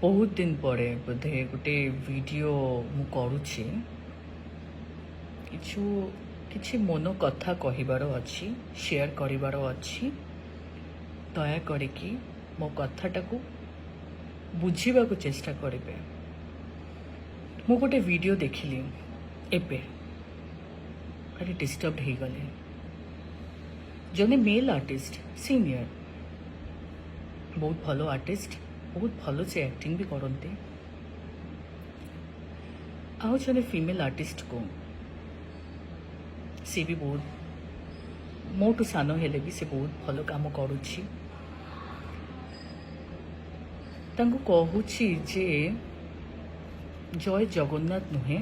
बहुत दिन पड़े बोधे गोटे वीडियो मु करुछि किछु किछि मन कथा कहिबार अछि शेयर करिबार अछि। दया करिकी मो कथाटाकू बुझिबाकू चेष्टा करिबे। मु गोटे वीडियो देखिली एबे भारी डिस्टर्ब हो गले। जने मेल आर्टिस्ट सीनियर बहुत भलो आर्टिस्ट बहुत भलो से एक्टिंग भी करते। आउ जने फीमेल आर्टिस्ट को सी भी बहुत मोटू सान हेले भी से बहुत भलो काम करुछि। तांको कहूछि जे जय जगन्नाथ नुहे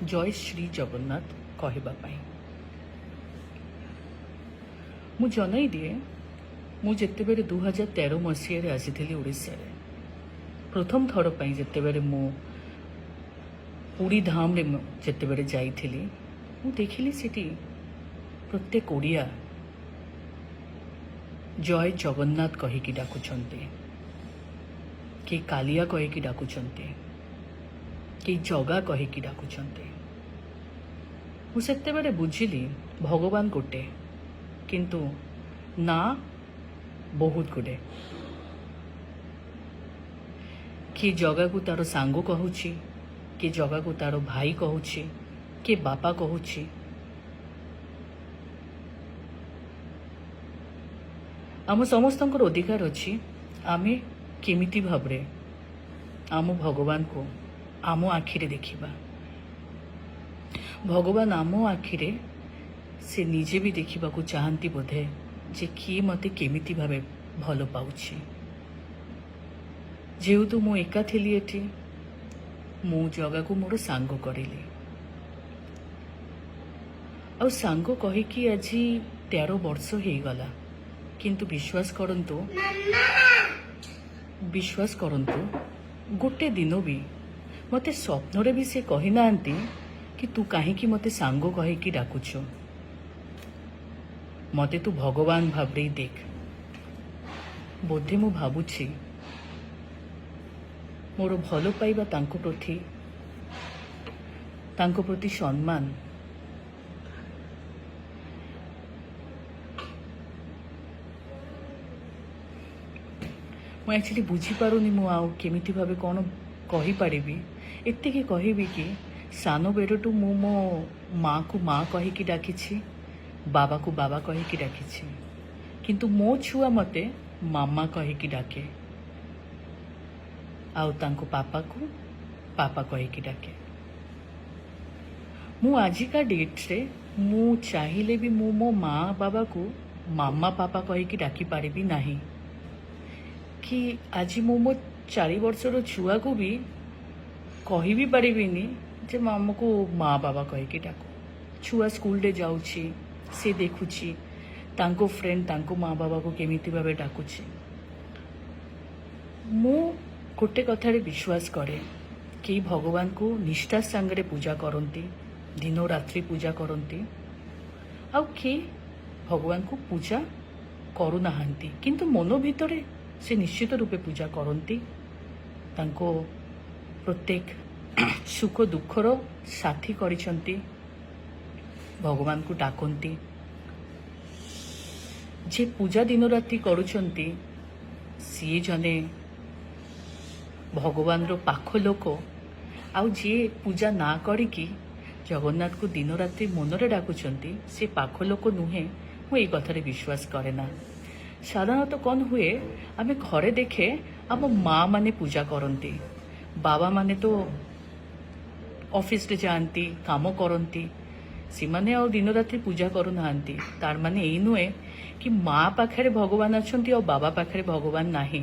जय श्री जगन्नाथ कहबा पाई। मु जनई दिए मु जेतेबेले 2013 मसीह आसी ओडिशा रे प्रथम थर पाई जेतेबेले मु पुरी धाम रे जेतेबेले जाइथिली मु देखिली सिटी प्रत्येक ओडिया जय जगन्नाथ कहिकी डाकुचंते, के कालिया कहिकी डाकुचंते, के जगा कहिकी डाकुचंते। मु सेतेबेले बुझिली भगवान गोटे किंतु ना बहुत गुड़े। किए जगह को तार सांग कहूची, किए जगह को तार भाई कहूची, किए बापा कहूची। आम समस्तंकर अधिकार अच्छी आमे केमिति भाबरे आम भगवान को आम आखिरे देखिबा। भगवान आम आखिरे से निजे भी देखा चाहती बोधे जे किए मते केमिति भावे भल पाउछि। जेहेतु मु एका थिली एठी मु जगह को मोर सांग करिली आ सांग कहिकी आज 13 वर्ष हो गला। किंतु विश्वास करंतु गोटे दिन भी मते स्वप्न रे भी से कहि नांती कि तू काहेकि मते सांग कहिकी डाकुछ। मते तू भगवान भाबरे देख। बोधे मु भाबुछि मोर भलो पाइबा तांको प्रति सम्मान मु एक्चुअली बुझी पारुनी मु आउ केमिति भाबे कोन कहि पारिबी। एतिकी कहिबी कि सानो बेरटू मु मो माँ को माँ कहिकी डाकिछि, बाबा को बाबा कहिकी डाकिछि, किंतु मो छुआ मते मामा कहिकी डाके आउ तांको पापा को पापा कहिकी डाके। मु आजिका डेट रे मु चाहिले भी मु मो माँ बाबा को मामा पापा कहिकी डाकी पारिबी नाही। कि आज मु मो 4 वर्षर छुआ को भी कहि भी पारिबिनी जे मामा को माँ बाबा कहिकी डाको। छुआ स्कूल रे जाउछि से देखुछि तांको फ्रेंड तांको माँ बाबा को केमिति भावे डाकुछि। मु गोटे कथारे विश्वास करे कि भगवान को निष्ठा संगे पूजा करती, दिन रात्रि पूजा करती आउ कि भगवान को पूजा करू नाहांती किंतु मन भितरे से निश्चित रूपे पूजा करती। तांको प्रत्येक सुख दुखर साथी करिसंती, भगवान को डाकती। जे पूजा दिन राति करुचंती सी जने भगवान रो पाख लोक आउ जे पूजा ना करिकी जगन्नाथ को दिन राति मनरे डाकुचंती से पाख लोक नुहे। मु ए कथारे विश्वास करे ना। साधारणतः कौन हुए आमे घरे देखे आम माँ माने पूजा करती, बाबा माने तो ऑफिस रे जाती काम करती, सीमाने आ दिन राति पूजा करू नाहांती। तार माने एई नुहे कि माँ पाखरे भगवान अछंती और बाबा पाखरे भगवान नाही।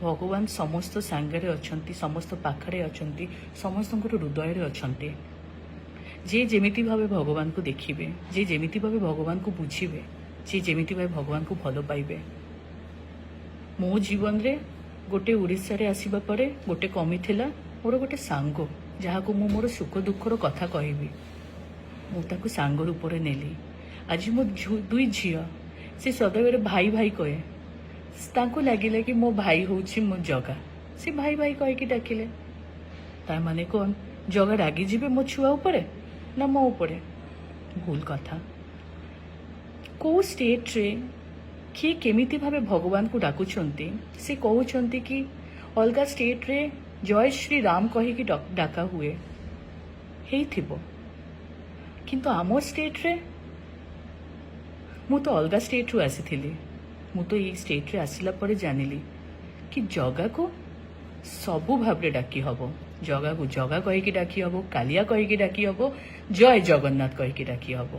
भगवान समस्त सांगरे अछंती, समस्त पाखरे अछंती, समस्तंकर हृदय रे अछंती। जे जेमिति भावे भगवान को देखिबे, जे जेमिति भावे भगवान को बुझिबे, जे जेमिति भावे भगवान को भलो पाइबे। मो जीवन रे गोटे उड़ीसा रे आसीबा परे गोटे कमी थिला मोर गोटे सांग जहाँ को मु मोर सुख दुखर कथा कहबी। मु ताकू सांग रूप नेली। आज मो 2 झिया से सदैव भाई भाई कहे ତାଙ୍କୁ ଲାଗିଲା କି ମୋ ଭାଇ ହେଉଛି ମୋ ଜଗା। ସେ ଭାଇ ଭାଇ କହିକି ଡାକିଲେ। ତା ମାନେ କ'ଣ ଜଗା ରାଗିଯିବେ ମୋ ଛୁଆ ଉପରେ ନା ମୋ ଉପରେ? ଭୁଲ କଥା। କେଉଁ ଷ୍ଟେଟ୍ରେ କିଏ କେମିତି ଭାବେ ଭଗବାନଙ୍କୁ ଡାକୁଛନ୍ତି, ସେ କହୁଛନ୍ତି କି ଅଲଗା ଷ୍ଟେଟ୍ରେ ଜୟ ଶ୍ରୀ ରାମ କହିକି ଡାକା ହୁଏ, ହେଇଥିବ। କିନ୍ତୁ ଆମ ଷ୍ଟେଟ୍ରେ, ମୁଁ ତ ଅଲଗା ଷ୍ଟେଟ୍ରୁ ଆସିଥିଲି, ମୁଁ ତ ଏଇ ଷ୍ଟେଟ୍ରେ ଆସିଲା ପରେ ଜାଣିଲି କି ଜଗାକୁ ସବୁ ଭାବରେ ଡାକି ହବ। ଜଗାକୁ ଜଗା କହିକି ଡାକି ହବ, କାଳିଆ କହିକି ଡାକି ହବ, ଜୟ ଜଗନ୍ନାଥ କହିକି ଡାକି ହବ।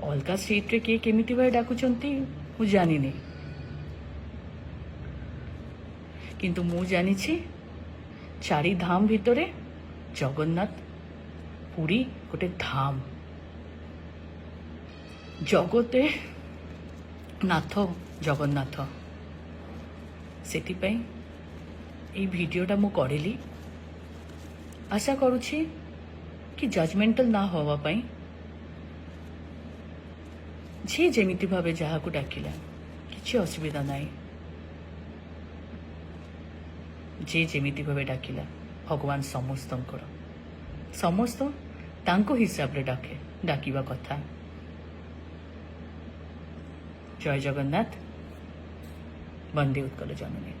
ଅଲଗା ଷ୍ଟେଟ୍ରେ କିଏ କେମିତି ଭାବେ ଡାକୁଛନ୍ତି ମୁଁ ଜାଣିନି, କିନ୍ତୁ ମୁଁ ଜାଣିଛି ଚାରି ଧାମ ଭିତରେ ଜଗନ୍ନାଥ ପୁରୀ ଗୋଟେ ଧାମ। ଜଗତେ ନାଥ ଜଗନ୍ନାଥ। ସେଥିପାଇଁ এই ভিডিওটা ମୁଁ କରିଲି। ଆଶା କରୁଛି କି ଜଜମେଣ୍ଟାଲ ନା ହେବା ପାଇଁ। ଯିଏ ଯେମିତି ଭାବେ ଯାହାକୁ ଡାକିଲା କିଛି ଅସୁବିଧା ନାହିଁ। ଯିଏ ଯେମିତି ଭାବେ ଡାକିଲା ଭଗବାନ ସମସ୍ତଙ୍କର, ସମସ୍ତ ତାଙ୍କ ହିସାବରେ ଡାକିବା କଥା। ଜୟ ଜଗନ୍ନାଥ। ବନ୍ଦେ ଉତ୍କଳ ଜନନୀ।